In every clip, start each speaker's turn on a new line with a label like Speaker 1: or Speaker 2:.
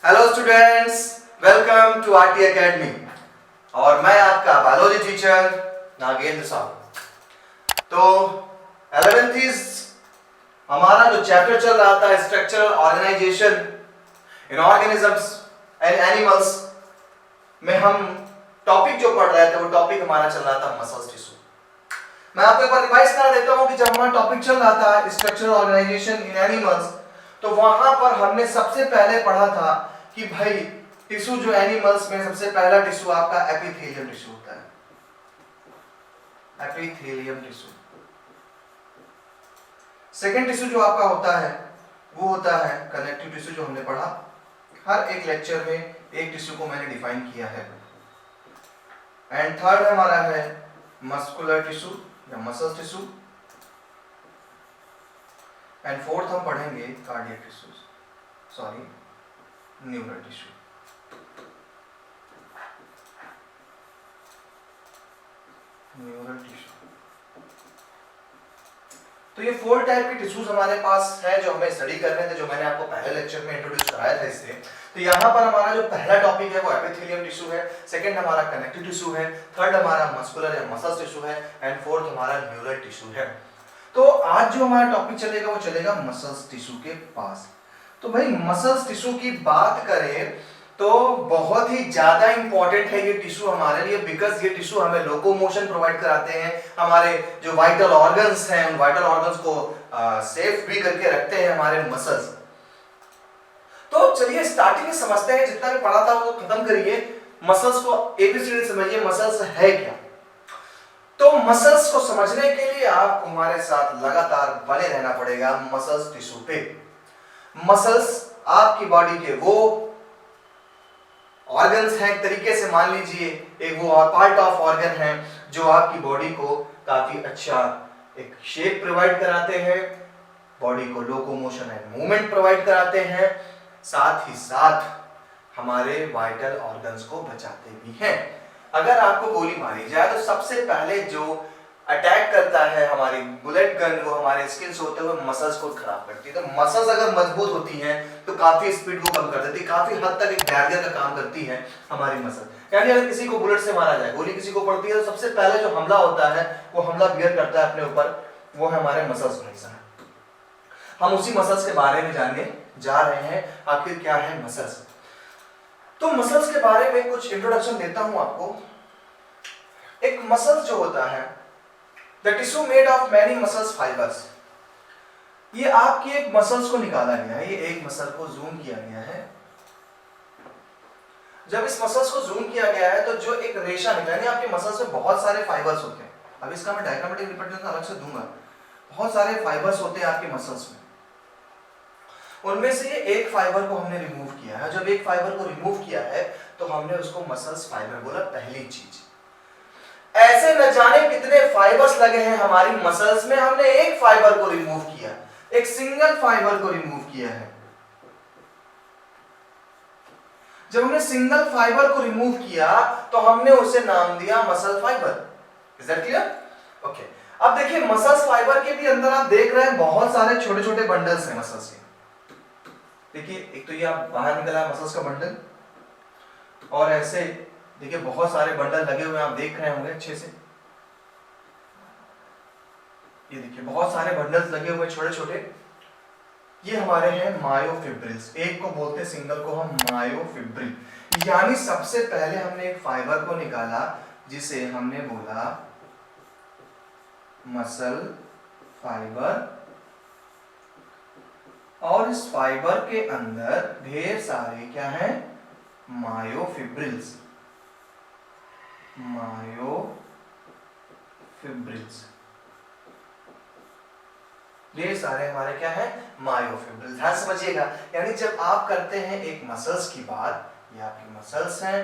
Speaker 1: Hello students, welcome to RT academy. और मैं आपका बायोलॉजी टीचर नागेंद्र साहब। तो 11th इज हमारा जो चैप्टर चल रहा था structural organisation in organisms and animals में हम टॉपिक जो पढ़ रहे थे वो टॉपिक हमारा चल रहा था मसल्स टिश्यू। मैं आपको एक बार रिवाइज करा देता हूं कि जब हमारा टॉपिक चल रहा था स्ट्रक्चरल ऑर्गेनाइजेशन इन एनिमल्स, तो वहां पर हमने सबसे पहले पढ़ा था कि भाई टिश्यू जो एनिमल्स में सबसे पहला टिश्यू आपका एपिथेलियम टिश्यू होता है। Epithelium tissue. सेकंड टिश्यू जो आपका होता है वो होता है कनेक्टिव टिश्यू, जो हमने पढ़ा हर एक लेक्चर में एक टिश्यू को मैंने डिफाइन किया है। एंड थर्ड हमारा है मस्कुलर टिश्यू या मसल टिश्यू। एंड फोर्थ हम पढ़ेंगे cardiac tissue, sorry neural tissue. Neural tissue. तो ये 4 टाइप के टिश्यूज हमारे पास है जो हमें स्टडी करने थे, जो मैंने आपको पहले लेक्चर में इंट्रोड्यूस कराया था इससे। तो यहाँ पर हमारा जो पहला टॉपिक है वो एपिथेलियम टिश्यू है, सेकंड हमारा कनेक्टिव टिश्यू है, थर्ड हमारा मस्कुलर या मसल टिश्यू है, एंड फोर्थ हमारा न्यूरल टिश्यू है। तो आज जो हमारा टॉपिक चलेगा वो चलेगा मसल्स टिश्यू के पास। तो भाई मसल्स टिश्यू की बात करें तो बहुत ही ज्यादा इंपॉर्टेंट है ये टिश्यू हमारे लिए, बिकॉज ये टिश्यू हमें लोकोमोशन प्रोवाइड कराते हैं, हमारे जो वाइटल ऑर्गन्स हैं उन वाइटल ऑर्गन्स को सेफ भी करके रखते हैं हमारे मसल्स। तो चलिए स्टार्टिंग में समझते हैं, जितना भी पढ़ा था वो खत्म करिए। मसल्स को एबीसीडी समझिए, मसल्स है क्या। तो मसल्स को समझने के लिए आपको हमारे साथ लगातार बने रहना पड़ेगा मसल्स टिश्यू पे। मसल्स आपकी बॉडी के वो ऑर्गन्स हैं, एक तरीके से मान लीजिए एक वो पार्ट ऑफ ऑर्गन है जो आपकी बॉडी को काफी अच्छा एक शेप प्रोवाइड कराते हैं, बॉडी को लोकोमोशन एंड मूवमेंट प्रोवाइड कराते हैं, साथ ही साथ हमारे वाइटल ऑर्गन्स को बचाते भी हैं। अगर आपको गोली मारी जाए तो सबसे पहले जो अटैक करता है हमारी बुलेट गन, वो हमारे स्किन से होते हुए मसल्स को खराब करती है। तो मसल्स अगर मजबूत होती हैं तो काफी स्पीड को कम कर देती है, काफी हद तक एक बैरियर का काम करती है हमारी मसल। यानी अगर किसी को बुलेट से मारा जाए, गोली किसी को पड़ती है, तो सबसे पहले जो हमला होता है वो हमला बियर करता है अपने ऊपर, वो है हमारे मसल्स का हिस्सा है। हम उसी मसल्स के बारे में जानने जा रहे हैं, आखिर क्या है मसल्स। तो मसल्स के बारे में कुछ इंट्रोडक्शन देता हूं आपको। एक मसल जो होता है The tissue made of many muscles fibers। ये आपकी एक मसल्स को निकाला गया है, ये एक मसल को जूम किया गया है। जब इस मसल्स को जूम किया गया है तो जो एक रेशा निकला, यानी आपके मसल्स में बहुत सारे फाइबर्स होते हैं। अब इसका मैं डायग्रामेटिक रिप्रेजेंटेशन अलग से दूंगा। बहुत सारे फाइबर्स होते हैं आपके मसल्स में, उनमें से ये एक फाइबर को हमने रिमूव किया है। जब एक फाइबर को रिमूव किया है तो हमने उसको मसल्स फाइबर बोला, पहली चीज। ऐसे न जाने कितने फाइबर्स लगे हैं हमारी मसल्स में, हमने एक फाइबर को रिमूव किया, एक सिंगल फाइबर को रिमूव किया है। जब हमने सिंगल फाइबर को रिमूव किया तो हमने उसे नाम दिया muscle fibre. Is that clear? Okay. अब देखिए मसल्स फाइबर के भी अंदर आप देख रहे हैं बहुत सारे छोटे छोटे बंडल्स हैं मसल्स के। देखिए एक तो ये आप बाहर निकला मसल्स का बंडल, और ऐसे देखिए बहुत सारे बंडल लगे हुए आप देख रहे होंगे अच्छे से। ये देखिए बहुत सारे बंडल्स लगे हुए छोटे छोटे, ये हमारे हैं मायोफिब्रिल्स। एक को बोलते हैं सिंगल को हम मायोफिब्रिल। यानी सबसे पहले हमने एक फाइबर को निकाला जिसे हमने बोला मसल फाइबर, और इस फाइबर के अंदर ढेर सारे क्या है, मायोफिब्रिल्स। मायोफिब्रिल्स ढेर सारे हमारे क्या है, मायोफिब्रिल्स। ध्यान समझिएगा, यानी जब आप करते हैं एक मसल्स की बात, ये आपकी मसल्स हैं,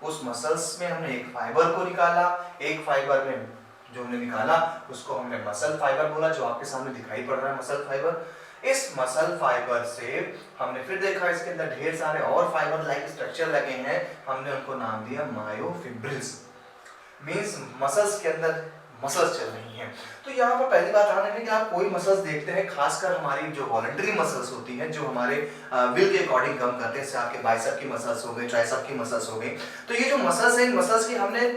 Speaker 1: उस मसल्स में हमने एक फाइबर को निकाला, एक फाइबर में जो हमने निकाला उसको हमने मसल फाइबर बोला, जो आपके सामने दिखाई पड़ रहा है मसल फाइबर। इस मसल फाइबर से हमने फिर देखा इसके अंदर ढेर सारे और फाइबर लाइक स्ट्रक्चर लगे हैं, हमने उनको नाम दिया मायोफिब्रिल्स। मींस मसल्स के अंदर मसल्स चल रही हैं। तो यहाँ पर पहली बात ध्यान रखने कि आप कोई मसल्स देखते हैं, खासकर हमारी जो वॉलंटरी मसल्स होती हैं, जो हमारे विल के अकॉर्डिंग काम करते हैं, जैसे आपके बाइसेप की मसल्स हो गई, ट्राइसेप की मसल्स हो गई। तो ये जो मसल्स हैं, इन मसल्स की हमने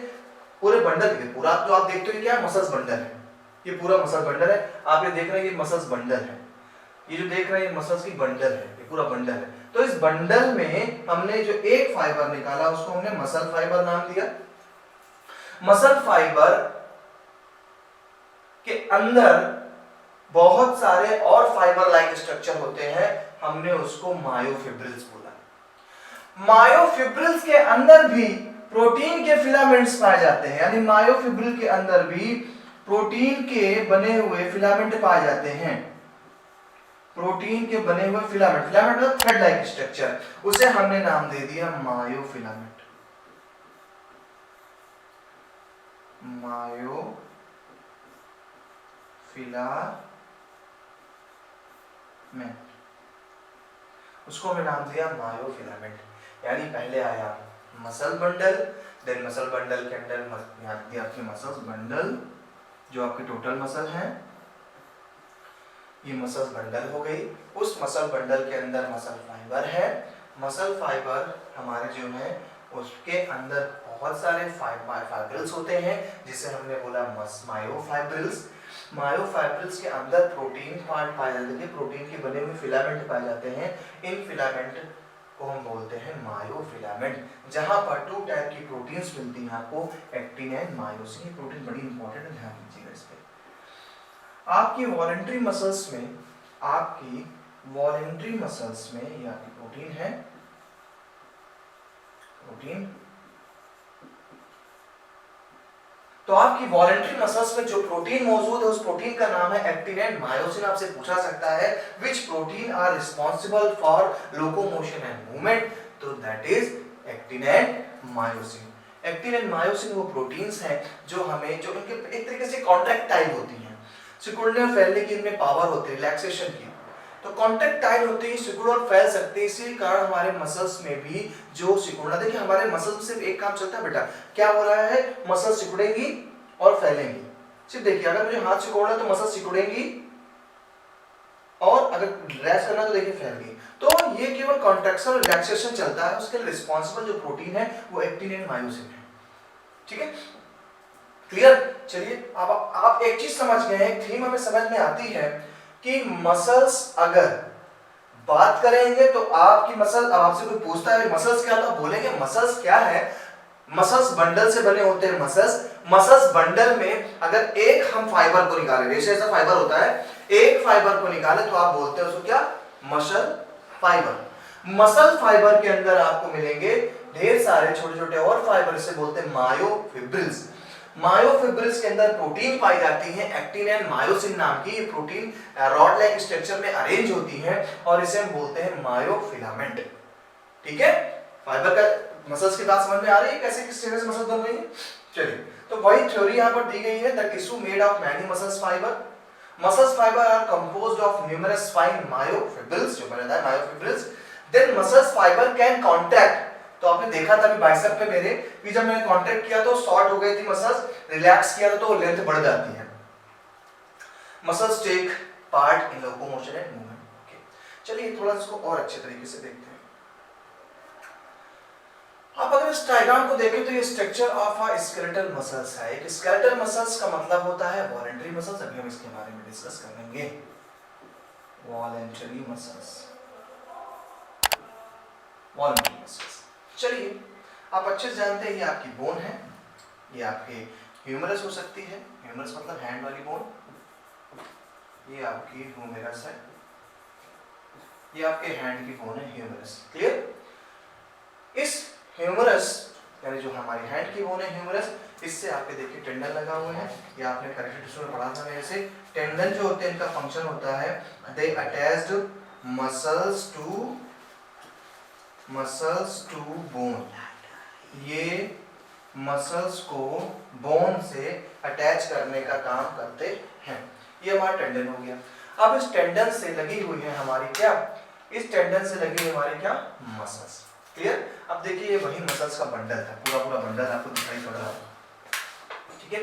Speaker 1: पूरे बंडल के पूरा जो आप देखते हो क्या है, मसल्स बंडल है, ये पूरा मसल बंडल है। आप ये देख रहे हैं ये मसल्स बंडल है, ये जो देख रहे हैं ये मसल्स की बंडल है, ये पूरा बंडल है। तो इस बंडल में हमने जो एक फाइबर निकाला उसको हमने मसल फाइबर नाम दिया। मसल फाइबर के अंदर बहुत सारे और फाइबर लाइक स्ट्रक्चर होते हैं, हमने उसको मायोफिब्रिल्स बोला। मायोफिब्रिल्स के अंदर भी प्रोटीन के फिलामेंट्स पाए जाते हैं, यानी मायोफिब्रिल के अंदर भी प्रोटीन के बने हुए फिलामेंट पाए जाते हैं। प्रोटीन के बने हुए फिलामेंट, फिलामेंट मतलब थ्रेड लाइक स्ट्रक्चर, उसे हमने नाम दे दिया मायोफिलामेंट। मायोफिलामेंट उसको हमने नाम दिया मायोफिलामेंट। यानी पहले आया muscle bundle, then muscle bundle के अंदर आपकी मसल्स बंडल जो आपके टोटल मसल हैं, ये मसल बंडल हो गई। उस मसल बंडल के अंदर मसल फाइबर है। मसल फाइबर हमारे जो है उसके अंदर बहुत सारे फाइब्रिल्स होते हैं, जिसे हमने बोला मायोफाइब्रिल्स। मायोफाइब्रिल्स के अंदर प्रोटीन पार्ट पाए जाते हैं, प्रोटीन के बने हुए फिलामेंट पाए जाते हैं। इन फिलामेंट को हम बोलते हैं मायोफिलामेंट, जहां पर 2 टाइप की प्रोटीन्स मिलती हैं आपको, एक्टिन एंड मायोसिन। प्रोटीन बड़ी इंपॉर्टेंट है, ध्यान दीजिएगा इस पे। आपकी वॉलंटरी मसल्स में, आपकी वॉलंटरी मसल्स में ये आपकी प्रोटीन है, प्रोटीन। तो आपकी वॉलंटरी मसल्स में जो प्रोटीन मौजूद है उस प्रोटीन का नाम है एक्टिन एंड मायोसिन। आपसे पूछा सकता है which protein are responsible for locomotion and movement, तो that is actin and myosin. Actin and myosin वो प्रोटीन्स हैं जो हमें, जो इनके एक तरीके से कॉन्ट्रैक्टाइल होती हैं, सिकुड़ने और फैलने की इनमें पावर होती है, रिलैक्सेशन की। तो कॉन्ट्रैक्टाइल होती है, सिकुड़ और फैल सकते हैं। इसी कारण हमारे मसल्स में भी जो सिकुड़ना, देखिए हमारे मसल्स में सिर्फ एक काम चलता है बेटा, क्या हो रहा है, मसल सिकुड़ेंगी और फैलेंगी। सिर्फ देखिए, अगर मुझे हाथ सिकुड़ना तो मसल सिकुड़ेंगी, और अगर रिलैक्स करना तो देखिए फैल गई। तो ये केवल कॉन्ट्रैक्शन और रिलैक्सेशन चलता है, उसके लिए रिस्पॉन्सिबल जो प्रोटीन है वो एक्टिन एंड मायोसिन है। ठीक है, क्लियर। चलिए अब आप एक चीज समझ गए हैं, एक थीम हमें समझ में आती है कि मसल्स अगर बात करेंगे तो आपकी मसल, अब आपसे कोई पूछता है मसल्स क्या, तो आप बोलेंगे मसल्स क्या है, मसल्स बंडल से बने होते हैं। मसल्स बंडल में अगर एक हम फाइबर को निकालें, जैसे ऐसा फाइबर होता है, एक फाइबर को निकाले तो आप बोलते हैं उसको क्या, मसल फाइबर। मसल फाइबर के अंदर आपको मिलेंगे ढेर सारे छोटे छोटे और फाइबर, इसे बोलते हैं मायोफिब्रिल्स। मायोफिब्रिल्स के अंदर प्रोटीन पाई जाती है, एक्टिन एंड मायोसिन नाम की। ये प्रोटीन रॉड लाइक स्ट्रक्चर में अरेंज होती है और इसे हम बोलते हैं मायोफिलामेंट। ठीक है, फाइबर का मसल्स की बात समझ में आ रही है, कैसे किस तरह से मसल बन रही है। चलिए, तो वही थ्योरी यहाँ पर दी गई है, the tissue made of many muscles fibre. Muscles fibre are composed of numerous fine myofibrils, जो मैंने बताया myofibrils. Then muscles fibre can contract. तो आपने देखा था बाइसेप पे मेरे कि जब मैंने कॉन्ट्रैक्ट किया तो शॉर्ट हो गई थी मसल्स, रिलैक्स किया तो लेंथ बढ़ जाती है। Muscles take part in locomotion and movement. Okay, चलिए थोड़ा इसको और अच्छे तरीके से देखते हैं। आप अगर इस डायग्राम को देखें तो ये structure of a skeletal muscles है। एक स्केलेटल मसल्स का मतलब होता है वॉलंटरी मसल्स, अभी हम इसके बारे में डिस्कस करेंगे। Voluntary muscles, voluntary muscles. चलिए, आप अच्छे से जानते हैं ये आपकी बोन है, ये आपके ह्यूमरस हो सकती है, ह्यूमरस मतलब हैंड वाली बोन, ये आपकी ह्यूमरस है, ये आपके हैंड की बोन है ह्यूमरस। क्लियर। इस ह्यूमरस यानी जो हमारी हैंड की बोन है ह्यूमरस, इससे आपके देखिए टेंडन लगा हुए हैं, ये आपने करेक्ट टिश्यू में पढ़ा था मेरे से। टेंडन जो होते हैं इनका फंक्शन होता है दे अटैच्ड मसल्स टू बोन। ये मसल्स को बोन से अटैच करने का काम करते हैं। ये हमारा टेंडन हो गया। अब इस टेंडन से लगी हुई है हमारी क्या, इस टेंडन से लगी हुई हमारी क्या, मसल्स। क्लियर। अब देखिए ये वही मसल्स का बंडल था, पूरा पूरा बंडल आपको दिखाई पड़ रहा है। ठीक है,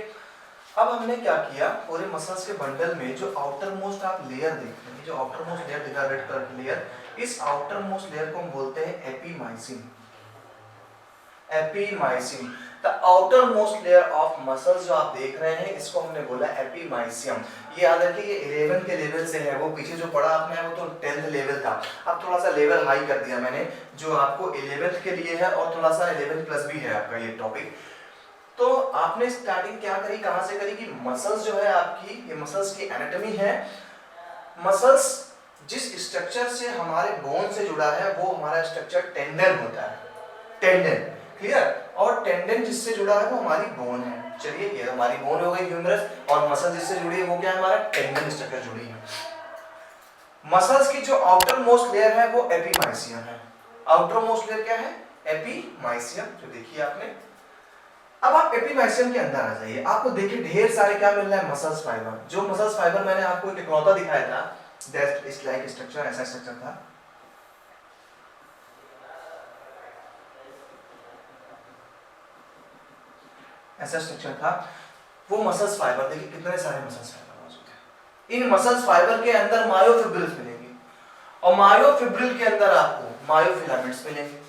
Speaker 1: अब हमने क्या किया, पूरे मसल्स के बंडल में जो आउटर मोस्ट आप लेयर देख रहे हैं, जो आउटर मोस्ट लेयर दिखा रेड कलर की लेयर, इस आउटर मोस्ट लेयर को हम बोलते हैं epimysium. Epimysium, the outer most layer of muscles जो आप देख रहे हैं इसको हमने बोला एपीमाइसियम। ये याद रखिए ये 11 के लेवल से है, वो पीछे जो पढ़ा आपने वो तो 10th लेवल था, अब थोड़ा सा लेवल हाई कर दिया मैंने जो आपको 11th के लिए है और थोड़ा सा 11 प्लस भी है आपका ये टॉपिक। तो आपने स्टार्टिंग क्या करी, कहां से करी कि मसल्स जो है आपकी, ये मसल्स की एनाटॉमी है। मसल्स जिस स्ट्रक्चर से हमारे बोन से जुड़ा है वो हमारा स्ट्रक्चर टेंडन होता है, टेंडन, क्लियर। और टेंडन जिससे जुड़ा है वो हमारी बोन है। चलिए ये हमारी बोन हो गई ह्यूमरस, और मसल जिससे जुड़ी है वो क्या है, हमारा टेंडन स्ट्रक्चर जुड़ी है। मसल्स की जो आउटर मोस्ट लेयर है वो एपीमाइसियम है। आउटर मोस्ट लेयर क्या है, एपीमाइसियम, जो देखिए आपने। अब आप एपीमाइसियम के अंदर आ जाइए, आपको देखिए ढेर सारे क्या मिल रहा है, मसल्स फाइबर। जो मसल्स फाइबर मैंने आपको एक इकलौता दिखाया था, दैट इज लाइक स्ट्रक्चर, ऐसा स्ट्रक्चर था। ऐसा स्ट्रक्चर था, वो मसल्स फाइबर, देखिए कितने सारे मसल्स फाइबर मौजूद है। इन मसल्स फाइबर के अंदर मायोफिब्रिल्स मिलेंगे, और मायोफिब्रिल के अंदर आपको मायोफिलामेंट्स मिलेंगे।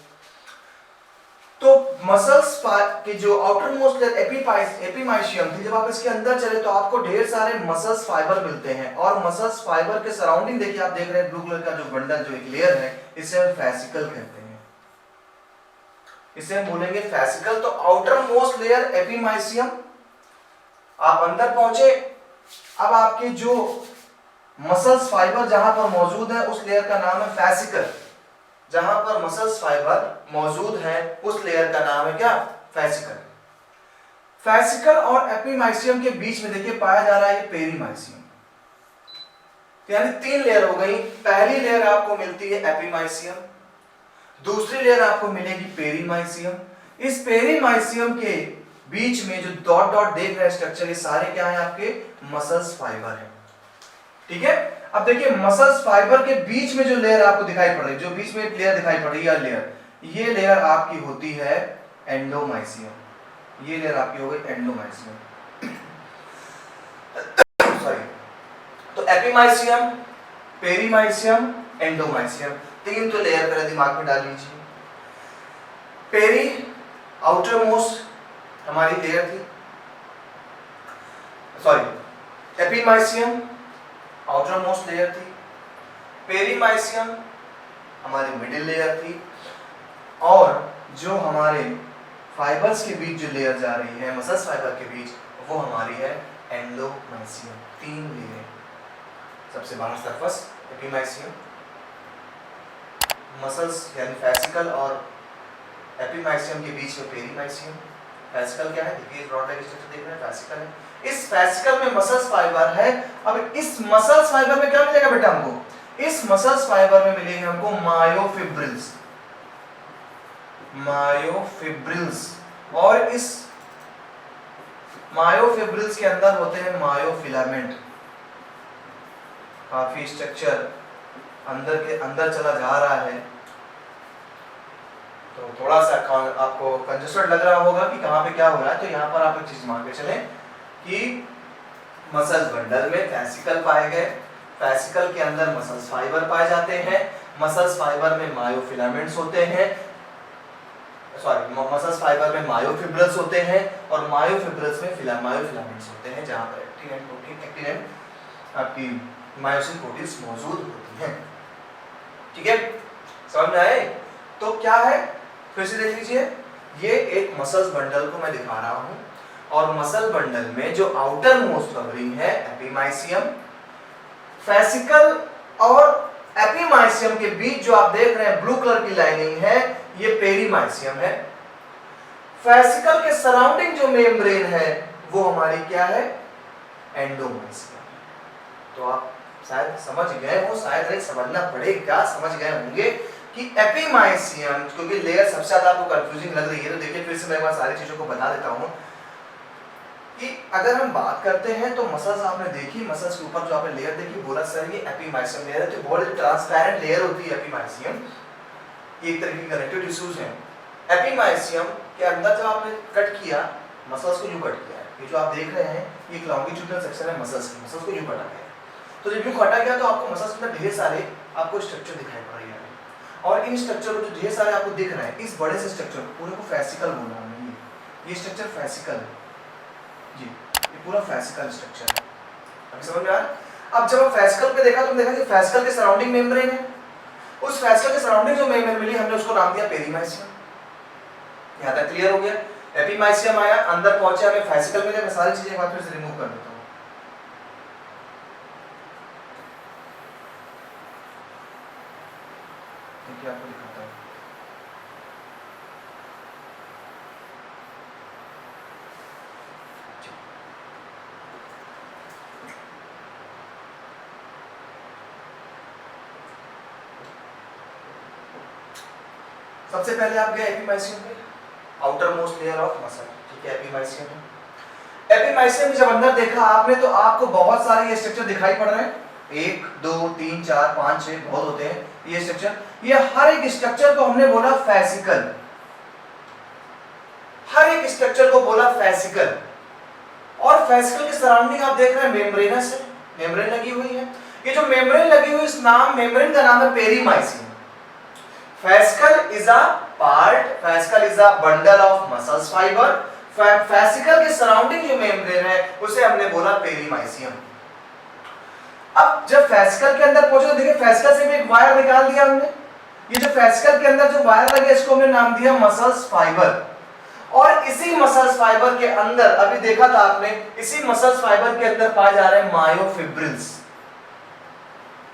Speaker 1: तो मसल्स की जो आउटर मोस्ट लेयर एपीमाइसियम थी, जब आप इसके अंदर चले तो आपको ढेर सारे मसल्स फाइबर मिलते हैं, और मसल्स फाइबर के सराउंडिंग देखिए आप देख रहे हैं ब्लू कलर का जो बंडल, जो एक लेयर है, इसे हम फेसिकल कहते हैं, इसे हम बोलेंगे फेसिकल। तो आउटर मोस्ट लेयर एपीमाइसियम, आप अंदर पहुंचे, अब आपके जो मसल्स फाइबर जहां पर मौजूद है उस लेयर का नाम है फेसिकल। जहां पर मसल्स फाइबर मौजूद है उस लेयर का नाम है क्या, फेसिकल। फेसिकल और एपीमाइसियम के बीच में देखिए पाया जा रहा है ये पेरीमाइसियम। यानी 3 लेयर हो गई। पहली लेयर आपको मिलती है एपीमाइसियम, दूसरी लेयर आपको मिलेगी पेरीमाइसियम। इस पेरीमाइसियम के बीच में जो डॉट डॉट देख रहे हैं स्ट्रक्चर, ये सारे क्या है आपके मसल्स फाइबर है, ठीक है। अब देखिए मसल्स फाइबर के बीच में जो लेयर आपको दिखाई पड़ रही है, जो बीच में एक लेयर दिखाई पड़ रही है, ये लेयर आपकी होती है एंडोमाइसियम। ये लेयर आपकी हो गई एंडोमाइसियम, सॉरी। तो एपीमाइसियम, पेरीमाइसियम, एंडोमाइसियम, 3 तो लेयर पहले दिमाग में डाल लीजिए। पेरी आउटर मोस्ट हमारी लेयर थी, sorry, epimysium outer most layer थी, पेरीमाइसियम हमारी मिडिल लेयर थी, और जो हमारे फाइबर्स के बीच जो लेयर जा रही है मसल्स फाइबर के बीच, वो हमारी है एंडोमाइसियम। 3 लेयर, सबसे बाहर सरफेस एपीमाइसियम, मसल्स यानी फेसिकल और एपीमाइसियम के बीच में पेरीमाइसियम। फेसिकल क्या है, देखिए रॉड लाइक स्ट्रक्चर देख रहे हैं, फेसिकल है। इस फेसिकल में मसल्स फाइबर है। अब इस मसल्स फाइबर में क्या मिलेगा बेटा हमको, इस मसल्स फाइबर में मिलेंगे हमको मायोफिब्रिल्स, मायोफिब्रिल्स, और इस मायोफिब्रिल्स के अंदर होते हैं मायोफिलामेंट। काफी स्ट्रक्चर अंदर के अंदर चला जा रहा है, तो थोड़ा सा आपको कंजस्टेड लग रहा होगा कि कहां पे क्या हो रहा है। तो यहाँ पर आप एक चीज मान के चलें कि मसल बंडल में फेसिकल पाए गए, फेसिकल के अंदर मसल्स फाइबर पाए जाते हैं, मसल्स फाइबर में मायोफिलामेंट्स होते हैं, सॉरी मसल्स फाइबर में मायोफिब्रिल्स होते हैं, और मायोफिब्रिल्स में मायोफिलामेंट्स होते हैं, जहां पर actin and protein, actin and आपकी मायोसिन प्रोटीन्स मौजूद होती हैं, ठीक है, समझ में आए। तो क्या है, फिर से देख लीजिए, ये एक मसल्स बंडल को मैं दिखा रहा हूं, और मसल बंडल में जो आउटर मोस्ट कवरिंग है एपीमाइसियम, फेसिकल और एपीमाइसियम के बीच जो आप देख रहे हैं ब्लू कलर की लाइनिंग है, ये पेरीमाइसियम है। फेसिकल के सराउंडिंग जो मेम्ब्रेन है वो हमारी क्या है, एंडोमाइसियम। तो आप शायद समझ गए हो, शायद समझना पड़ेगा, समझ गए होंगे कि एपीमाइसियम, क्योंकि लेयर सबसे ज्यादा आपको कंफ्यूजिंग लग रही है, तो देखिए फिर से मैं एक बार सारी चीजों को बता देता हूं कि अगर हम बात करते हैं तो मसल्स आपने देखी, मसल्स के ऊपर जो आपने लेयर देखी, बोला सर ये एपीमाइसियम लेयर है, तो बहुत ट्रांसपेरेंट लेयर होती है एपीमाइसियम, एक तरह की कनेक्टिव टिश्यूज हैं। एपीमाइसियम के अंदर जब आपने कट किया, मसल्स को यूं कट किया है, ये जो आप देख रहे हैं ये एक लॉन्गिट्यूडनल सेक्शन है मसल्स को यूं काटा गया। तो जब यूं काटा गया तो आपको मसल्स में ढेर सारे आपको स्ट्रक्चर दिखाई पड़ रहे हैं, और इन स्ट्रक्चर को जो ढेर सारे आपको दिख रहे हैं, इस बड़े से स्ट्रक्चर को पूरे को फेसिकल बोला हमने। ये स्ट्रक्चर फेसिकल है जी, ये पूरा फेसिकल स्ट्रक्चर है। अभी समझ में आ रहा है? अब जब हम फेसिकल पे देखा तो हमने देखा कि फेसिकल के सराउंडिंग मेम्ब्रेन है, उस फेसिकल के सराउंडिंग जो मेम्ब्रेन मिली हमने उसको नाम दिया पेरीमाइसियम। यहां तक क्लियर हो गया? एपीमाइसियम आया, अंदर पहुंचे, हमें फेसिकल मिले। मैं सारी चीजें एक बार फिर से रिमूव कर देता हूं। ठीक है, आपको दिखाता हूं। सबसे पहले आप गए एपीमाइसियम पे, outer most layer of muscle. ठीक है, एपीमाइसियम है। एपीमाइसियम में जब अंदर देखा आपने तो आपको बहुत सारे ये स्ट्रक्चर दिखाई पड़ रहे हैं, 1 2 3 4 5 6 बहुत होते हैं ये स्ट्रक्चर। ये हर एक स्ट्रक्चर को हमने बोला फेसिकल, हर एक स्ट्रक्चर को बोला फेसिकल। और फेसिकल के सराउंडिंग आप देख रहे हैं मेम्ब्रेनस है, मेम्ब्रेन लगी हुई है। ये जो मेम्ब्रेन लगी हुई, इस नाम मेम्ब्रेन का नाम है perimysium. Fascicle is a part, fascicle is a bundle of muscles fiber. Fascicle के सराउंडिंग जो मेम्ब्रेन है उसे हमने बोला पेरीमाइसियम। अब जब fascicle के अंदर पहुंचे तो देखिए fascicle से भी एक वायर निकाल दिया हमने। ये जो fascicle के अंदर जो वायर लगे इसको हमने नाम दिया मसल्स फाइबर। और इसी मसल्स फाइबर के अंदर अभी देखा था आपने, इसी मसल्स फाइबर के अंदर पाए जा रहे हैं मायोफिब्रिल्स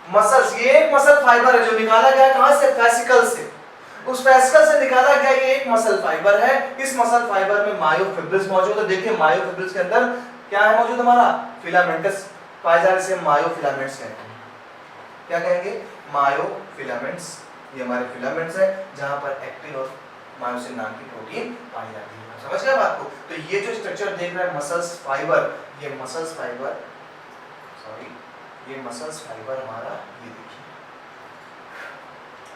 Speaker 1: मसल्स। ये एक मसल फाइबर है जो निकाला गया कहां से? फेसिकल से। उस फेसिकल से निकाला गया ये एक मसल फाइबर है। इस मसल फाइबर में मायोफिब्रिल्स मौजूद है। देखिए मायोफिब्रिल्स के अंदर क्या है मौजूद हमारा? फिलामेंटस पाए जा रहे, इसे मायोफिलामेंट्स कहते हैं। क्या कहेंगे? मायोफिलामेंट्स। ये हमारे फिलामेंट्स है जहां पर एक्टिन और मायोसिन नाम की प्रोटीन पाई जाती है। समझ गए बात को? तो ये जो स्ट्रक्चर देख रहे हैं मसल्स फाइबर, ये मसल्स फाइबर, सॉरी ये मसल्स फाइबर हमारा ये देखिए,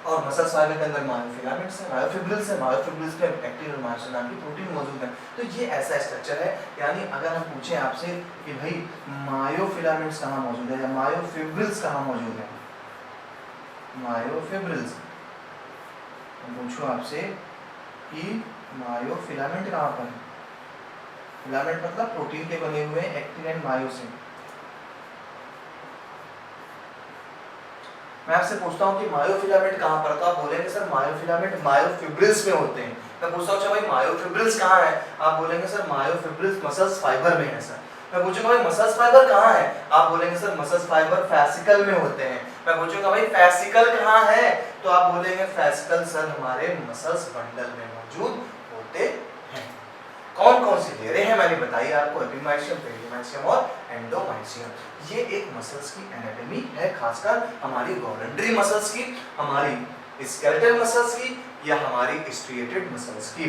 Speaker 1: और मसल्स फाइबर के अंदर मायोफिलामेंट्स है, मायोफिब्रिल्स है, मायोफिब्रिल्स में एक्टिन और मायोसिन नाम की प्रोटीन मौजूद है। तो ये ऐसा स्ट्रक्चर है। यानी अगर हम पूछें आपसे कि भाई मायोफिलामेंट्स कहाँ मौजूद है या मायोफिब्रिल्स कहाँ मौजूद है, मायोफिब्रिल्स, हम पूछूं आपसे कि मायोफिलामेंट कहाँ पर है? फिलामेंट मतलब प्रोटीन के बने हुए एक्टिन एंड मायोसिन। मैं आपसे पूछता हूं कि मायोफिलामेंट कहां पर? तो आप बोलेंगे सर मायोफिलामेंट मायोफिब्रिल्स में होते हैं। मैं पूछता हूं अच्छा भाई मायोफिब्रिल्स कहां है? आप बोलेंगे सर मायोफिब्रिल्स मसल्स फाइबर में है सर। मैं पूछूंगा भाई मसल्स फाइबर कहां है? आप बोलेंगे सर मसल्स फाइबर फेसिकल में होते हैं। मैं पूछूंगा भाई फेसिकल कहां है? तो आप बोलेंगे फेसिकल सर हमारे मसल्स बंडल में मौजूद होते हैं। कौन कौन सी लेयरें हैं मैंने बताई आपको, एपीमाइसियम, पेरीमाइसियम और एंडोमाइसियम। ये एक मसल्स की एनाटॉमी है, खासकर हमारी वॉलंटरी मसल्स की, हमारी स्केलेटल मसल्स की या हमारी स्ट्रिएटेड मसल्स की।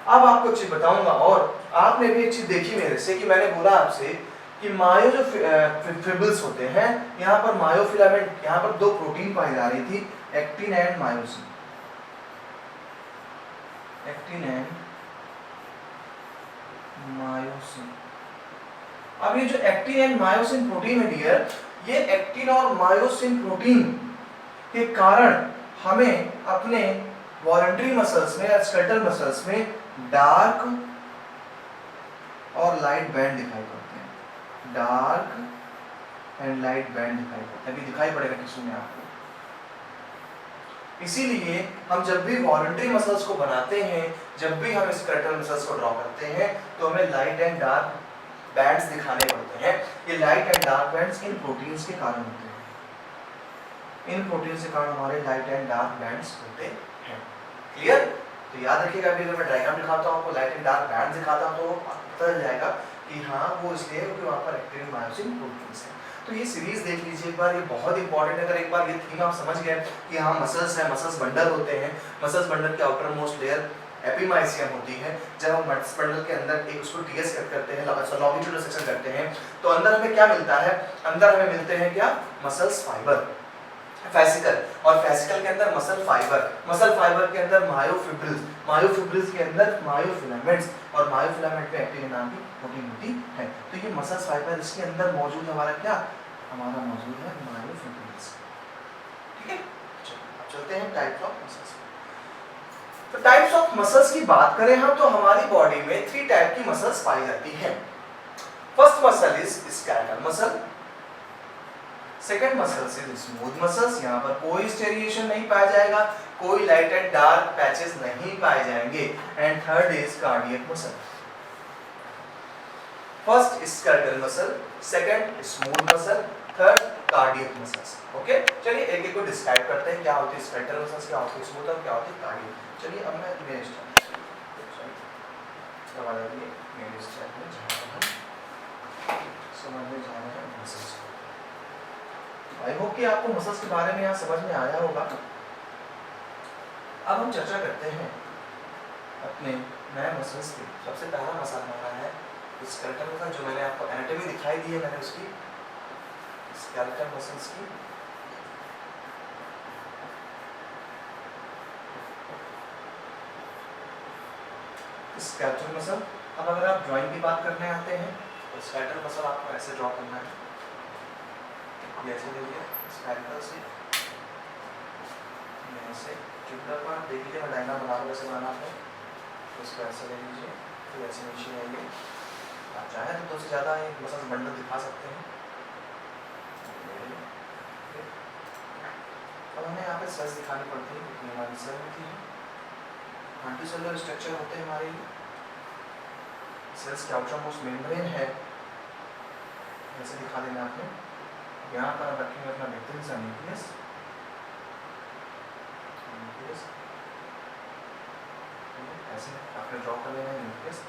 Speaker 1: अब आपको एक चीज बताऊंगा, और आपने भी एक चीज देखी मेरे से कि मैंने बोला आपसे कि मायो जो फिब्रिल्स होते हैं, यहाँ पर मायोफिलामेंट, यहाँ पर दो प्रोटीन पाई जा रही थी, actin and myosin, actin and myosin. अब ये जो एक्टिन एंड मायोसिन प्रोटीन है डियर, ये एक्टिन और मायोसिन प्रोटीन के कारण हमें अपने वॉलंटरी मसल्स में या स्केलेटल मसल्स में डार्क और लाइट बैंड दिखाई पड़ते हैं। डार्क एंड लाइट बैंड दिखाई पड़ते हैं। अभी दिखाई पड़ेगा टिश्यू में आपको। इसीलिए हम जब भी वॉलंटरी मसल्स को बनाते हैं, जब भी हम स्केलेटल मसल्स को ड्रॉ करते हैं, तो हमें लाइट एंड डार्क बैंड्स दिखाने पड़ते हैं। ये light and dark bands in proteins के कारण होते हैं। इन प्रोटीन्स के कारण हमारे लाइट एंड डार्क बैंड्स होते हैं। क्लियर? तो याद रखिएगा, अभी अगर मैं डायग्राम दिखाता हूँ आपको, लाइट एंड डार्क बैंड दिखाता हूँ, तो पता चल जाएगा कि हाँ वो इसलिए क्योंकि वहाँ पर एक्टिन मायोसिन प्रोटीन्स हैं। तो ये सीरीज देख लीजिए एक बार, ये बहुत इंपॉर्टेंट है। अगर एक बार ये थीम आप समझ गए कि हाँ मसल्स है, मसल्स बंडल होते हैं, मसल्स बंडल के आउटर मोस्ट लेयर एपीमाइसियम होती है। जब हम मसल्स बंडल के अंदर एक उसको टीएस कट करते हैं, लॉन्गिट्यूडनल सेक्शन करते हैं, तो अंदर हमें क्या मिलता है? अंदर हमें मिलते हैं क्या? Muscles fibre. फेसिकल, और फेसिकल के अंदर मसल फाइबर के अंदर मायोफिब्रिल्स के अंदर मायोफिलामेंट्स, और मायोफिलामेंट पे एक्टिन नाम की प्रोटीन होती है। तो ये मसल फाइबर इसके अंदर मौजूद है, हमारा क्या हमारा मौजूद है मायोफिब्रिल्स। ठीक है, अब चलते हैं टाइप्स ऑफ मसल्स। तो टाइप्स ऑफ मसल्स की बात करें हम तो हमारी बॉडी में 3 टाइप की मसल्स पाई जाती हैं। First muscle is skeletal muscle, second muscle is smooth muscles, यहां पर कोई स्टेरिएशन नहीं पाया जाएगा, कोई लाइट एंड डार्क पैचेस नहीं पाए जाएंगे, and third is cardiac muscle. First skeletal muscle, second smooth muscle, third cardiac muscles. Okay, चलिए एक एक को डिस्क्राइब करते हैं, क्या होती है स्केलेटल मसल्स, क्या होती है स्मूथ और क्या होती है कार्डियक। चलिए अब मैं मेरे स्टाइल में समझने जा रहे हैं मसल्स। आई होप कि आपको मसल्स के बारे में यहाँ समझ में आया होगा। अब हम चर्चा करते हैं अपने नए मसल्स की। सबसे पहला मसल हमारा है स्केलेटल मसल, जो मैंने आपको एनाटॉमी दिखाई दी है, मैंने उसकी स्केलेटल मसल्स की। स्केलेटल मसल, अब अगर आप ड्राइंग की बात करने आते हैं तो स्केलेटल मसल आपको ऐसे ड्रॉ करना है, ये ऐसे देखिए स्केलेटल से ऐसे ट्रिपल पर देख लीजिए, मैं डायग्राम बना रहा हूँ कैसे बनाना है, तो इसको ऐसे ले लीजिए, फिर ऐसे नीचे आइए, आप चाहें तो 2 से ज़्यादा मसल्स बंडल दिखा सकते हैं। अब हमें यहाँ पे सेल्स दिखानी पड़ती है क्योंकि हमारी सेल होती है, मल्टीसेलुलर स्ट्रक्चर होते हैं हमारे लिए। सेल्स के आउटर मोस्ट मेम्ब्रेन है, ऐसे दिखा देना आपने। यहाँ पर आप रखेंगे अपना बेहतरीन सा न्यूक्लियस, ऐसे आपने ड्रॉ कर लेना है न्यूक्लियस।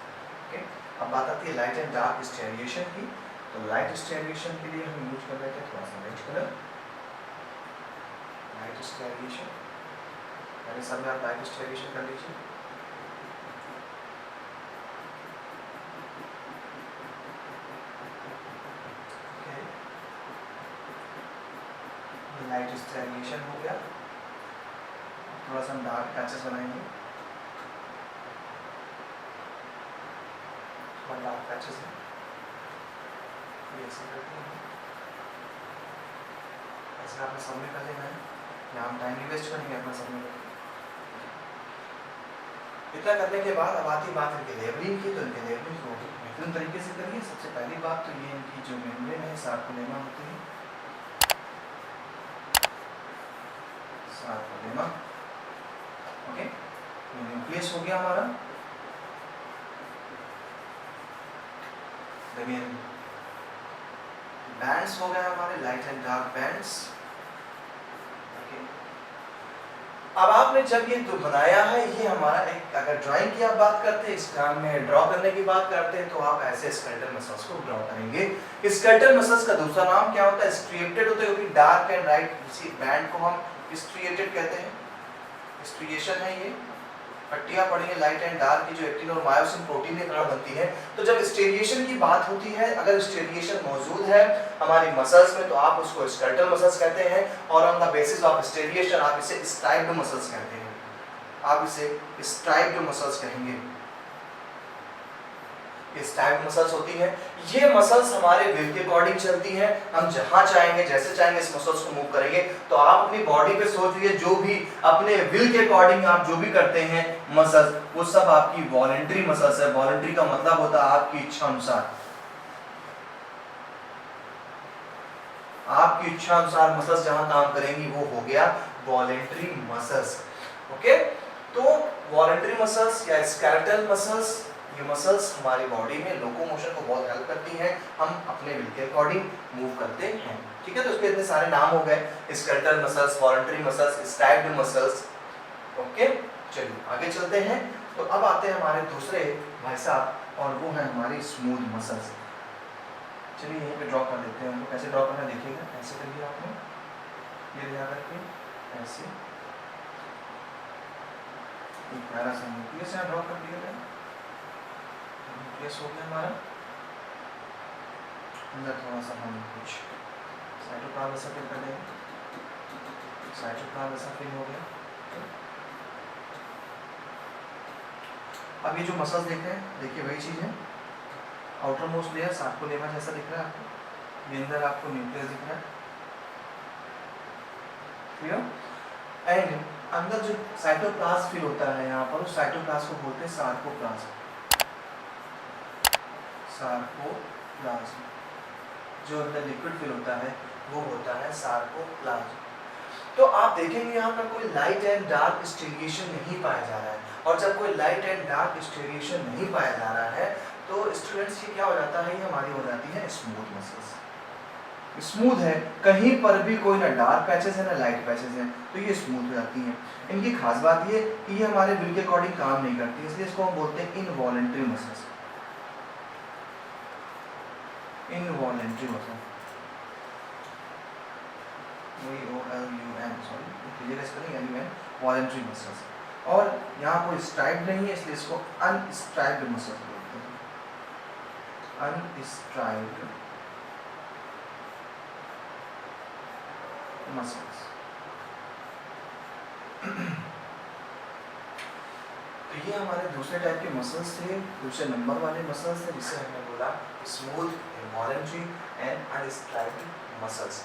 Speaker 1: ओके, अब बात आती है लाइट एंड डार्क स्टेरिएशन की। तो लाइट स्टेरिएशन के लिए हम यूज कर रहे थे थोड़ा सा रेड कलर, लाइट स्टेरिएशन, पहले सब में आप लाइट स्टेरिएशन कर लीजिए। लाइट स्टेरिएशन हो गया, थोड़ा सा हम डार्क पैचेस बनाएंगे, डार्क पैचेस हैं, ये ऐसे करते हैं, ऐसे आपने सबमिट कर देना है। यहाँ हम टाइम वेस्ट करेंगे अपना सबमिट। इतना करने के बाद अब आती बात इनके लेबलिंग की, तो इनके लेबलिंग को बेहतरीन तरीके से करिए। सबसे पहली बात तो ये इनकी जो मेम्ब्रेन है सार्कोलेमा होती है, सार्कोलेमा। ओके, न्यूक्लियस हो गया हमारा, बैंड्स हो गए हमारे light and dark bands. Okay, अब आपने जब ये तो बनाया है, ये हमारा एक, अगर ड्राइंग की आप बात करते हैं, इस काम में ड्रॉ करने की बात करते हैं, तो आप ऐसे स्केलेटल मसल्स को ड्रॉ करेंगे। स्केलेटल मसल्स का दूसरा नाम क्या होता है, स्ट्रिएटेड होते हैं, क्योंकि डार्क एंड लाइट बैंड को हम स्ट्रिएटेड कहते हैं। स्ट्रिएशन है, ये पट्टियां पड़ी हैं लाइट एंड डार्क की, जो एक्टिन और मायोसिन प्रोटीन के कारण बनती है। तो जब स्टेरिएशन की बात होती है, अगर स्टेरिएशन मौजूद है हमारी मसल्स में, तो आप उसको स्केलेटल मसल्स कहते हैं, और ऑन द बेसिस ऑफ स्टेरिएशन आप इसे स्ट्राइप्ड मसल्स कहते हैं, आप इसे स्ट्राइप्ड मसल्स कहेंगे। ये स्ट्राइप्ड मसल्स होती हैं, ये मसल्स हमारे विल के अकॉर्डिंग चलती हैं, हम जहां चाहेंगे जैसे चाहेंगे इस मसल्स को मूव करेंगे। तो आप अपनी बॉडी पे सोचिए, जो भी अपने विल के अकॉर्डिंग आप जो भी करते हैं मसल्स, वो सब आपकी वॉलंटरी मसल्स है। वॉलंटरी का मतलब होता है आपकी इच्छा अनुसार, आपकी इच्छा अनुसार मसल्स जहां काम करेंगी वो हो गया वॉलंटरी मसल्स। ओके, तो वॉलंटरी मसल्स या स्केलेटल मसल्स, ये मसल्स हमारी बॉडी में लोकोमोशन को बहुत हेल्प करती हैं, हम अपने विल के अकॉर्डिंग मूव करते हैं। ठीक है, तो इसके इतने सारे नाम हो गए, skeletal muscles, voluntary muscles, striped muscles. Okay, चलिए आगे चलते हैं। तो अब आते हैं हमारे दूसरे भाई साहब, और वो है हमारी स्मूथ मसल्स। चलिए यहीं पे ड्रॉ कर देते हैं, उनको कैसे ड्रॉ करना देखिएगा, ऐसे करिए आपने, ये ले करके ऐसे एक प्यारा सा न्यूक्लियस यहाँ ड्रॉ कर दिया जाए। न्यूक्लियस हो गया हमारा, अंदर थोड़ा सा हम कुछ साइटोप्लाज्म सेटल कर देंगे। साइटोप्लाज्म ऐसा फिल हो गया। अब ये जो मसल्स देख रहे हैं, देखिए वही चीज है, आउटर मोस्ट लेयर सार्कोलेमा जैसा दिख रहा है आपको, ये अंदर आपको न्यूक्लियस दिख रहा है, क्लियर। एंड अंदर जो साइटोप्लाज्म फिल होता है यहाँ पर, उस साइटोप्लाज्म को बोलते हैं सार्कोप्लाज्म। सार्कोप्लाज्म जो अंदर लिक्विड फिल होता है वो होता है सार्कोप्लाज्म। तो आप देखेंगे यहाँ पर कोई लाइट एंड डार्क स्टेरिएशन नहीं पाया जा रहा है, और जब कोई लाइट एंड डार्क स्टेरिएशन नहीं पाया जा रहा है तो स्टूडेंट्स ये क्या हो जाता है, ये हमारी हो जाती है स्मूथ मसल्स। स्मूथ है, कहीं पर भी कोई ना डार्क पैचेस है ना लाइट पैचेस है, तो ये स्मूथ हो जाती हैं। इनकी खास बात ये कि ये हमारे विल के अकॉर्डिंग काम नहीं करती, इसलिए इसको हम बोलते हैं involuntary muscles. Involuntary muscle, voluntary muscles. और यहाँ कोई स्ट्राइप्ड नहीं है, इसलिए इसको अनस्ट्राइप्ड मसल्स बोलते हैं। अनस्ट्राइप्ड मसल्स। तो ये हमारे दूसरे टाइप के मसल्स थे, दूसरे नंबर वाले मसल्स थे, जिसे हमने बोला स्मूथ, वॉलेंट्री एंड अनस्ट्राइप्ड मसल्स।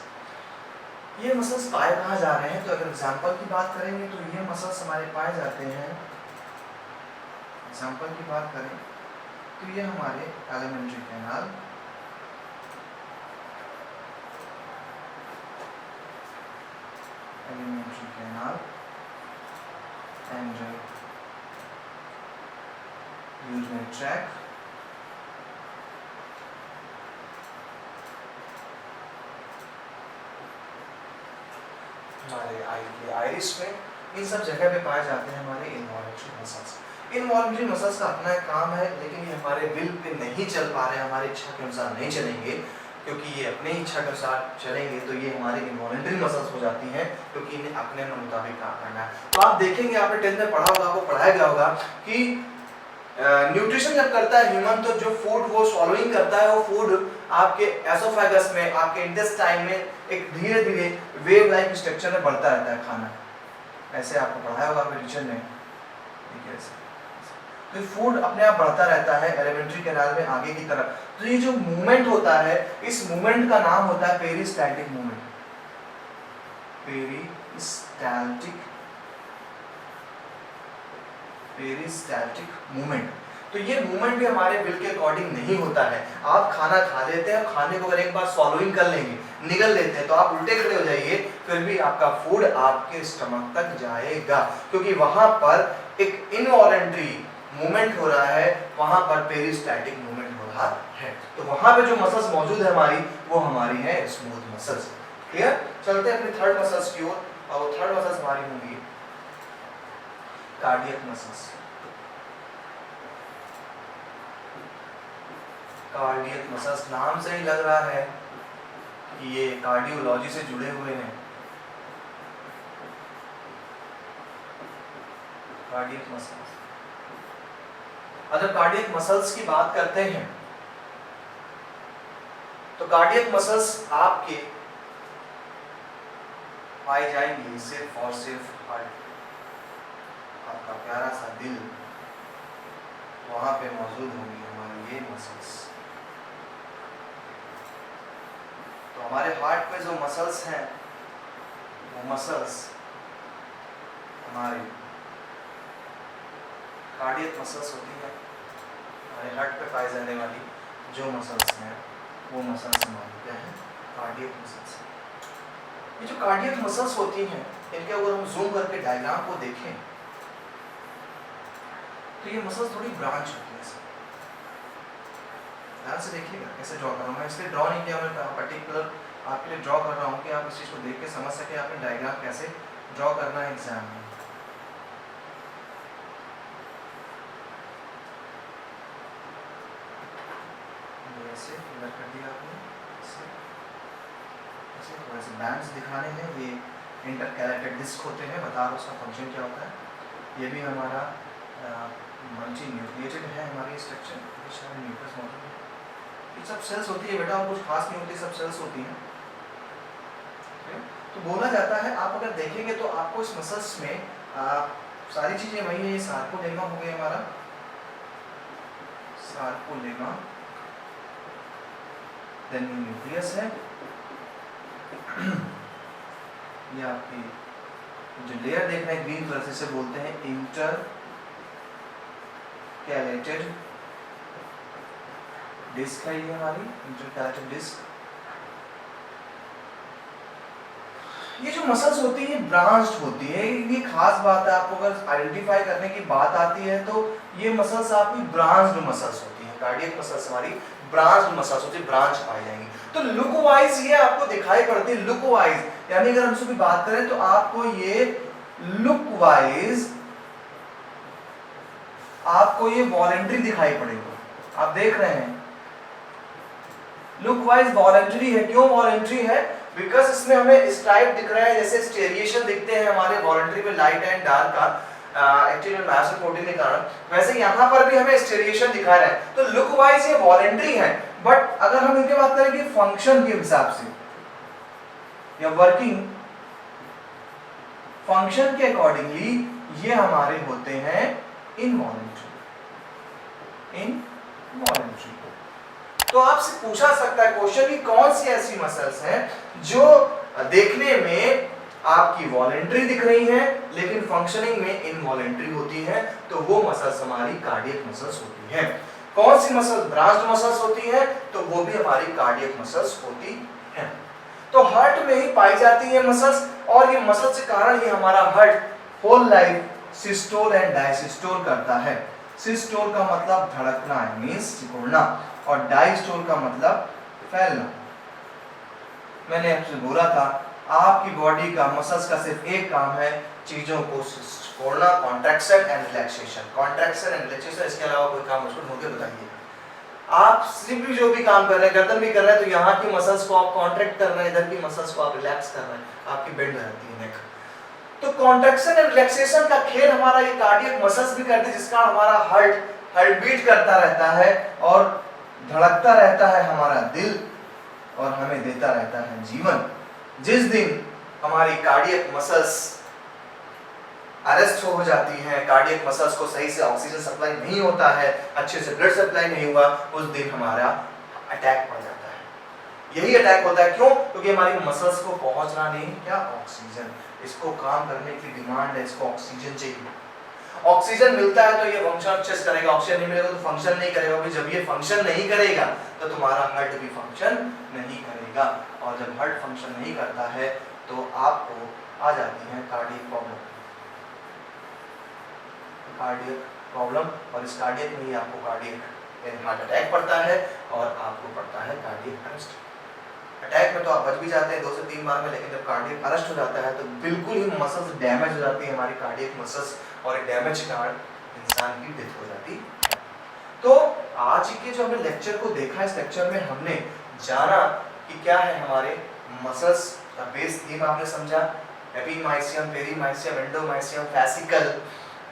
Speaker 1: ये मसल्स पाए कहाँ जा रहे हैं, तो अगर एग्जाम्पल की बात करेंगे तो ये मसल्स हमारे पाए जाते हैं, एग्जाम्पल की बात करें तो ये हमारे alimentary canal, alimentary canal and urinary tract, हमारे आइरिस में, इन सब जगह पे पाए जाते हैं हमारे इनवॉलेंट्री मसल्स। इनवॉलेंट्री मसल्स का अपना एक काम है, लेकिन ये हमारे विल पे नहीं चल पा रहे, हमारी इच्छा के अनुसार नहीं चलेंगे, क्योंकि ये अपनी इच्छा के अनुसार चलेंगे तो ये हमारी इनवॉलेंट्री मसल्स हो जाती हैं, क्योंकि इन्हें अपने मन मुताबिक काम करना है। तो आप देखेंगे आपने 10th में पढ़ा होगा, आपको पढ़ाया गया होगा कि न्यूट्रिशन जब करता है ह्यूमन, तो जो फूड वो स्वॉलोइंग करता है, वो फूड आपके एसोफेगस में, आपके इंटेस्टाइन में एक धीरे धीरे वेव लाइक स्ट्रक्चर में बढ़ता रहता है खाना। ऐसे आपको पढ़ाया होगा आपके टीचर ने, ठीक है। ऐसे तो फूड अपने आप बढ़ता रहता है एलिमेंट्री कैनाल में आगे की तरफ। तो ये जो मूवमेंट होता है, इस मूवमेंट का नाम होता है peristaltic movement. Peristaltic, peristaltic movement. तो ये मूवमेंट भी हमारे विल के अकॉर्डिंग नहीं होता है। आप खाना खा लेते हैं, खाने को अगर एक बार स्वॉलोइंग कर लेंगे, निगल लेते हैं, तो आप उल्टे खड़े हो जाइए, फिर भी आपका फूड आपके स्टमक तक जाएगा, क्योंकि वहां पर एक इनवॉलेंट्री मूवमेंट हो रहा है, वहां पर पेरिस्टैल्टिक मूवमेंट हो रहा है। तो वहां पे जो मसल्स मौजूद है हमारी, वो हमारी है स्मूथ मसल्स। क्लियर। चलते हैं अपने थर्ड मसल्स की ओर, और वो थर्ड मसल्स हमारी होंगी कार्डियक मसल्स। कार्डियक मसल्स, नाम से ही लग रहा है कि ये कार्डियोलॉजी से जुड़े हुए हैं। कार्डियक मसल्स, अगर कार्डियक मसल्स की बात करते हैं तो कार्डियक मसल्स आपके पाए जाएंगे सिर्फ और सिर्फ हार्ट, आपका प्यारा सा दिल, वहां पे मौजूद होंगी हमारी ये मसल्स। तो हमारे हार्ट पे जो मसल्स हैं, वो मसल्स हमारी कार्डियक मसल्स होती है। हमारे हार्ट पे पाई जाने वाली जो मसल्स हैं, वो मसल्स हमारी क्या है, कार्डियक मसल्स। ये जो कार्डियक मसल्स होती हैं, इनके अगर हम जूम करके डायग्राम को देखें तो ये मसल्स थोड़ी ब्रांच होती है। ध्यान से देखिएगा कैसे ड्रॉ कर रहा हूँ मैं, इसलिए ड्रॉ नहीं किया, मैं पर्टिकुलर आपके लिए ड्रॉ कर रहा हूँ कि आप इस चीज़ को देख के समझ सके आपने डायग्राम कैसे ड्रॉ करना है एग्जाम में। ऐसे कलर कर दिया आपने, ऐसे थोड़े से बैंड्स दिखाने हैं, ये इंटरकैलेटेड डिस्क होते हैं, बता रहा उसका फंक्शन क्या होता है। ये भी हमारा मल्टी न्यूक्लिएटेड है, हमारी स्ट्रक्चर न्यूक्लियस मौजूद है। ये सब सेल्स होती है बेटा, और कुछ खास नहीं होती, सब सेल्स होती हैं। तो बोला जाता है, आप अगर देखेंगे तो आपको इस मसल्स में सारी चीजें वही है। ये सार्कोलेमा हो गया हमारा, सार्कोलेमा, देन न्यूक्लियस है, ये आपकी जो लेयर देख रहे हैं ग्रीन कलर से बोलते हैं इंटरकैलेटेड डिस्क है, ये हमारी इंटरकैलेटेड डिस्क। ये जो मसल्स होती है ब्रांच्ड होती है, ये खास बात है। आपको अगर आइडेंटिफाई करने की बात आती है तो ये मसल्स आपकी ब्रांच्ड मसल्स होती है। कार्डियक मसल्स हमारी ब्रांच्ड मसल्स होती है, ब्रांच पाई जाएंगी। तो लुक वाइज ये आपको दिखाई पड़ती है, लुक वाइज, यानी अगर हम इसकी बात करें तो आपको ये लुक वाइज आपको ये वॉलेंट्री दिखाई पड़ेगा। आप देख रहे हैं लुक वाइज वॉलेंट्री है। क्यों वॉलेंट्री है? बिकॉज इसमें हमें स्ट्राइप दिख रहा है, जैसे स्टेरिएशन दिखते हैं हमारे वॉलेंट्री में लाइट एंड डार्क का एक्टिव मायोसिन प्रोटीन के कारण, वैसे यहाँ पर भी हमें स्टेरिएशन दिखा रहा है। तो लुक वाइज ये वॉलेंट्री है, बट अगर हम इनकी बात करें कि फंक्शन के हिसाब से या वर्किंग फंक्शन के अकॉर्डिंगली ये हमारे होते हैं इनवॉलेंट्री। तो आपसे पूछा सकता है क्वेश्चन कि कौन सी ऐसी मसल्स हैं जो देखने में आपकी वॉलेंट्री दिख रही हैं लेकिन फंक्शनिंग में इनवॉलेंट्री होती हैं, तो वो मसल्स हमारी कार्डियक मसल्स होती हैं। कौन सी मसल ब्रांच्ड मसल्स होती हैं? तो वो भी हमारी कार्डियक मसल्स होती हैं। तो हार्ट में ही पाई जाती है मसल्स, और ये मसल्स के कारण ही हमारा heart whole life systole and diastole करता है। सिस्टोल का मतलब धड़कना है, मींस सिकुड़ना, और डायस्टोल का मतलब फैलना। मैंने आपसे बोला था आपकी बॉडी का मसल्स का सिर्फ एक काम है, चीजों को सिकुड़ना, contraction and relaxation. Contraction and relaxation, इसके अलावा कोई काम मुझको ढूंढ के बताइए। आप सिंपली जो भी काम कर रहे हैं, गर्दन भी कर रहे हैं तो यहाँ की मसल्स को आप कॉन्ट्रैक्ट कर रहे हैं, इधर की मसल्स को आप रिलैक्स कर रहे हैं, आपकी बेंड रहती है नेक। तो कॉन्ट्रैक्शन एंड रिलैक्सेशन का खेल हमारा ये कार्डियक मसल्स भी करते हैं, जिसका हमारा हार्ट बीट करता रहता है और धड़कता रहता है हमारा दिल, और हमें देता रहता है जीवन। जिस दिन हमारी कार्डियक मसल्स अरेस्ट हो जाती हैं, कार्डियक मसल्स को सही से ऑक्सीजन सप्लाई नहीं होता है, अच्छे से ब्लड सप्लाई नहीं हुआ, उस दिन हमारा अटैक पड़ जाता है। यही अटैक होता है, क्यों? क्योंकि हमारी मसल्स को पहुंचना नहीं क्या, ऑक्सीजन। इसको काम करने की डिमांड है, इसको ऑक्सीजन चाहिए। ऑक्सीजन मिलता है तो ये फंक्शन अच्छे से करेगा, ऑक्सीजन नहीं मिलेगा तो फंक्शन नहीं करेगा। जब ये फंक्शन नहीं करेगा तो तुम्हारा हार्ट भी फंक्शन नहीं करेगा, और जब हार्ट फंक्शन नहीं करता है तो आपको आ जाती है कार्डियक प्रॉब्लम, और इस कार्डियक में ही आपको कार्डियक हार्ट अटैक पड़ता है और आपको पड़ता है कार्डियक अरेस्ट। अटैक में तो आप बच भी जाते हैं 2 से 3 बार में, लेकिन जब कार्डियक अरेस्ट हो जाता है तो बिल्कुल ही मसल्स डैमेज हो जाती है हमारी कार्डियक मसल्स, और डैमेज के कारण इंसान की डेथ हो जाती है। तो आज के जो हमने लेक्चर को देखा, इस लेक्चर में हमने जाना कि क्या है हमारे मसल्स का बेस थीम आपने समझा, epimysium, perimysium, endomysium, fascicle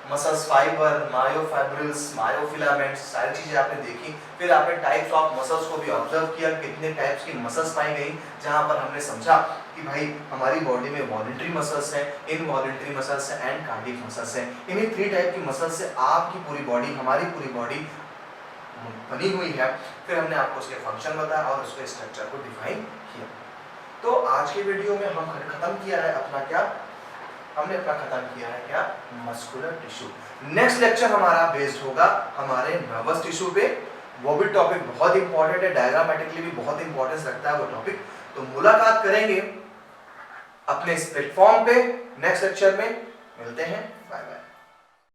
Speaker 1: muscles, fibre, myofibrils, myofilaments, सारी चीजें आपने देखी। फिर आपने टाइप्स ऑफ मसल्स को भी ऑब्जर्व किया, कितने टाइप्स की मसल्स पाई गई, जहां पर हमने समझा कि भाई हमारी बॉडी में वॉलेंट्री मसल्स हैं, इनवॉलेंट्री मसल्स हैं एंड कार्डियक मसल्स हैं। इन्हीं 3 टाइप की मसल्स से आपकी पूरी बॉडी, हमारी पूरी बॉडी बनी हुई है। फिर हमने आपको उसके फंक्शन बताया और उसके स्ट्रक्चर को डिफाइन किया। तो आज के वीडियो में हम खत्म किया है अपना क्या, हमने अपना खत्म किया है क्या, मस्कुलर टिश्यू। नेक्स्ट लेक्चर हमारा बेस्ड होगा हमारे नर्वस टिश्यू पे, वो भी टॉपिक बहुत इंपॉर्टेंट है, डायग्रामेटिकली भी बहुत इंपॉर्टेंस रखता है वो टॉपिक। तो मुलाकात करेंगे अपने इस प्लेटफॉर्म पे, नेक्स्ट लेक्चर में मिलते हैं, बाय बाय।